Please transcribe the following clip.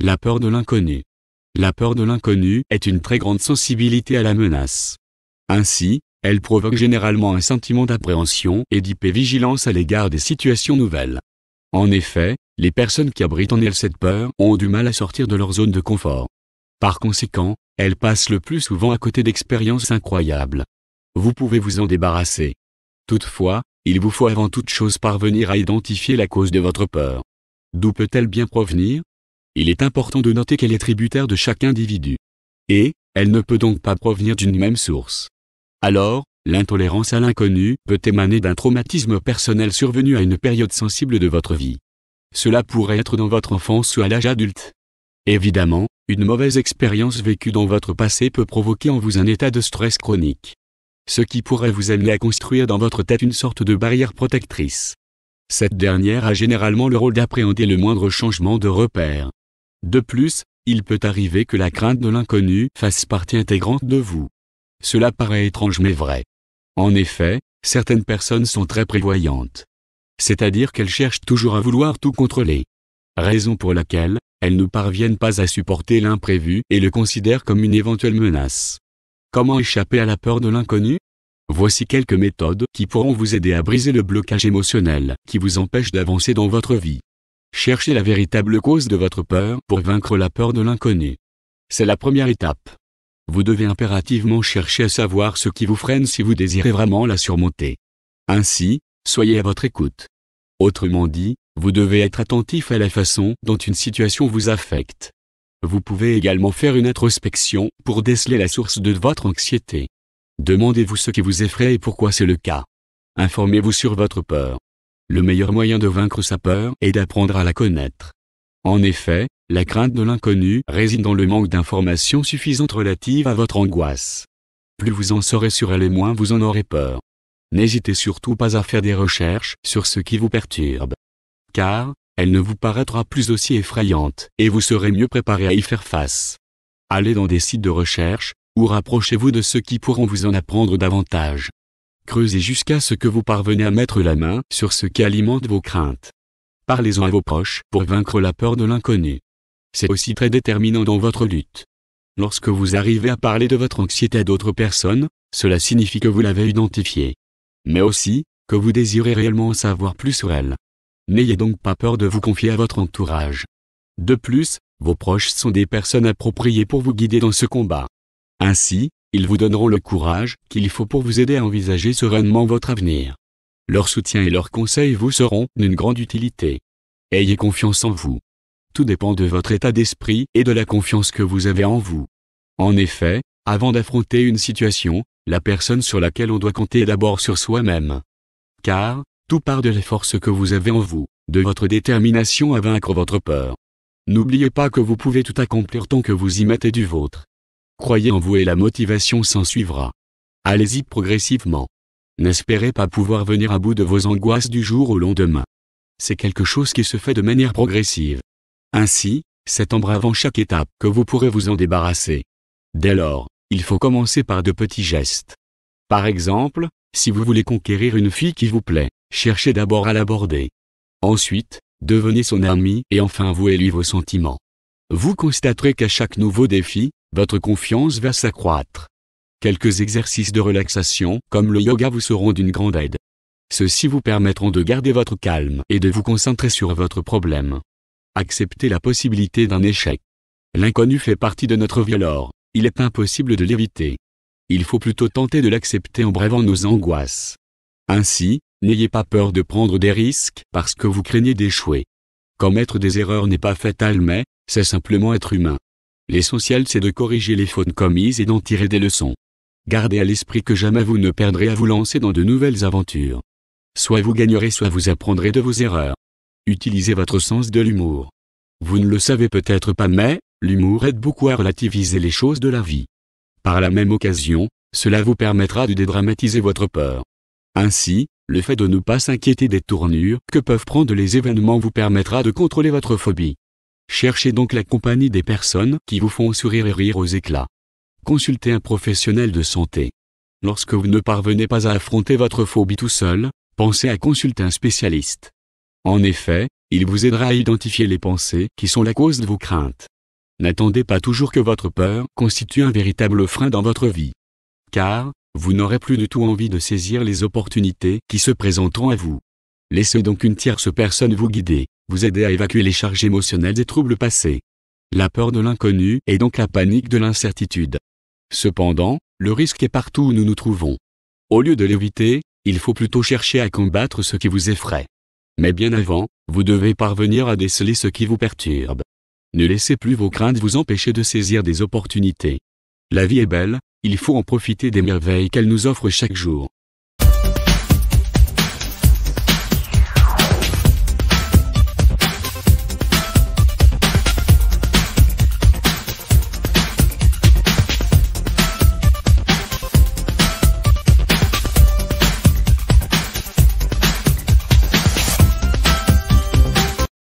La peur de l'inconnu. La peur de l'inconnu est une très grande sensibilité à la menace. Ainsi, elle provoque généralement un sentiment d'appréhension et d'hypervigilance à l'égard des situations nouvelles. En effet, les personnes qui abritent en elles cette peur ont du mal à sortir de leur zone de confort. Par conséquent, elles passent le plus souvent à côté d'expériences incroyables. Vous pouvez vous en débarrasser. Toutefois, il vous faut avant toute chose parvenir à identifier la cause de votre peur. D'où peut-elle bien provenir ? Il est important de noter qu'elle est tributaire de chaque individu. Et, elle ne peut donc pas provenir d'une même source. Alors, l'intolérance à l'inconnu peut émaner d'un traumatisme personnel survenu à une période sensible de votre vie. Cela pourrait être dans votre enfance ou à l'âge adulte. Évidemment, une mauvaise expérience vécue dans votre passé peut provoquer en vous un état de stress chronique. Ce qui pourrait vous amener à construire dans votre tête une sorte de barrière protectrice. Cette dernière a généralement le rôle d'appréhender le moindre changement de repère. De plus, il peut arriver que la crainte de l'inconnu fasse partie intégrante de vous. Cela paraît étrange mais vrai. En effet, certaines personnes sont très prévoyantes. C'est-à-dire qu'elles cherchent toujours à vouloir tout contrôler. Raison pour laquelle, elles ne parviennent pas à supporter l'imprévu et le considèrent comme une éventuelle menace. Comment échapper à la peur de l'inconnu ? Voici quelques méthodes qui pourront vous aider à briser le blocage émotionnel qui vous empêche d'avancer dans votre vie. Cherchez la véritable cause de votre peur pour vaincre la peur de l'inconnu. C'est la première étape. Vous devez impérativement chercher à savoir ce qui vous freine si vous désirez vraiment la surmonter. Ainsi, soyez à votre écoute. Autrement dit, vous devez être attentif à la façon dont une situation vous affecte. Vous pouvez également faire une introspection pour déceler la source de votre anxiété. Demandez-vous ce qui vous effraie et pourquoi c'est le cas. Informez-vous sur votre peur. Le meilleur moyen de vaincre sa peur est d'apprendre à la connaître. En effet, la crainte de l'inconnu réside dans le manque d'informations suffisantes relatives à votre angoisse. Plus vous en saurez sur elle et moins vous en aurez peur. N'hésitez surtout pas à faire des recherches sur ce qui vous perturbe. Car, elle ne vous paraîtra plus aussi effrayante et vous serez mieux préparé à y faire face. Allez dans des sites de recherche, ou rapprochez-vous de ceux qui pourront vous en apprendre davantage. Creusez jusqu'à ce que vous parvenez à mettre la main sur ce qui alimente vos craintes. Parlez-en à vos proches pour vaincre la peur de l'inconnu. C'est aussi très déterminant dans votre lutte. Lorsque vous arrivez à parler de votre anxiété à d'autres personnes, cela signifie que vous l'avez identifiée. Mais aussi, que vous désirez réellement en savoir plus sur elle. N'ayez donc pas peur de vous confier à votre entourage. De plus, vos proches sont des personnes appropriées pour vous guider dans ce combat. Ainsi, ils vous donneront le courage qu'il faut pour vous aider à envisager sereinement votre avenir. Leur soutien et leurs conseils vous seront d'une grande utilité. Ayez confiance en vous. Tout dépend de votre état d'esprit et de la confiance que vous avez en vous. En effet, avant d'affronter une situation, la personne sur laquelle on doit compter est d'abord sur soi-même. Car, tout part de la force que vous avez en vous, de votre détermination à vaincre votre peur. N'oubliez pas que vous pouvez tout accomplir tant que vous y mettez du vôtre. Croyez en vous et la motivation s'en suivra. Allez-y progressivement. N'espérez pas pouvoir venir à bout de vos angoisses du jour au lendemain. C'est quelque chose qui se fait de manière progressive. Ainsi, c'est en bravant chaque étape que vous pourrez vous en débarrasser. Dès lors, il faut commencer par de petits gestes. Par exemple, si vous voulez conquérir une fille qui vous plaît, cherchez d'abord à l'aborder. Ensuite, devenez son ami et enfin avouez-lui vos sentiments. Vous constaterez qu'à chaque nouveau défi, votre confiance va s'accroître. Quelques exercices de relaxation, comme le yoga, vous seront d'une grande aide. Ceux-ci vous permettront de garder votre calme et de vous concentrer sur votre problème. Acceptez la possibilité d'un échec. L'inconnu fait partie de notre vie alors, il est impossible de l'éviter. Il faut plutôt tenter de l'accepter en bravant nos angoisses. Ainsi, n'ayez pas peur de prendre des risques parce que vous craignez d'échouer. Commettre des erreurs n'est pas fatal mais, c'est simplement être humain. L'essentiel c'est de corriger les fautes commises et d'en tirer des leçons. Gardez à l'esprit que jamais vous ne perdrez à vous lancer dans de nouvelles aventures. Soit vous gagnerez soit vous apprendrez de vos erreurs. Utilisez votre sens de l'humour. Vous ne le savez peut-être pas mais, l'humour aide beaucoup à relativiser les choses de la vie. Par la même occasion, cela vous permettra de dédramatiser votre peur. Ainsi, le fait de ne pas s'inquiéter des tournures que peuvent prendre les événements vous permettra de contrôler votre phobie. Cherchez donc la compagnie des personnes qui vous font sourire et rire aux éclats. Consultez un professionnel de santé. Lorsque vous ne parvenez pas à affronter votre phobie tout seul, pensez à consulter un spécialiste. En effet, il vous aidera à identifier les pensées qui sont la cause de vos craintes. N'attendez pas toujours que votre peur constitue un véritable frein dans votre vie. Car, vous n'aurez plus du tout envie de saisir les opportunités qui se présenteront à vous. Laissez donc une tierce personne vous guider, vous aider à évacuer les charges émotionnelles des troubles passés. La peur de l'inconnu est donc la panique de l'incertitude. Cependant, le risque est partout où nous nous trouvons. Au lieu de l'éviter, il faut plutôt chercher à combattre ce qui vous effraie. Mais bien avant, vous devez parvenir à déceler ce qui vous perturbe. Ne laissez plus vos craintes vous empêcher de saisir des opportunités. La vie est belle, il faut en profiter des merveilles qu'elle nous offre chaque jour.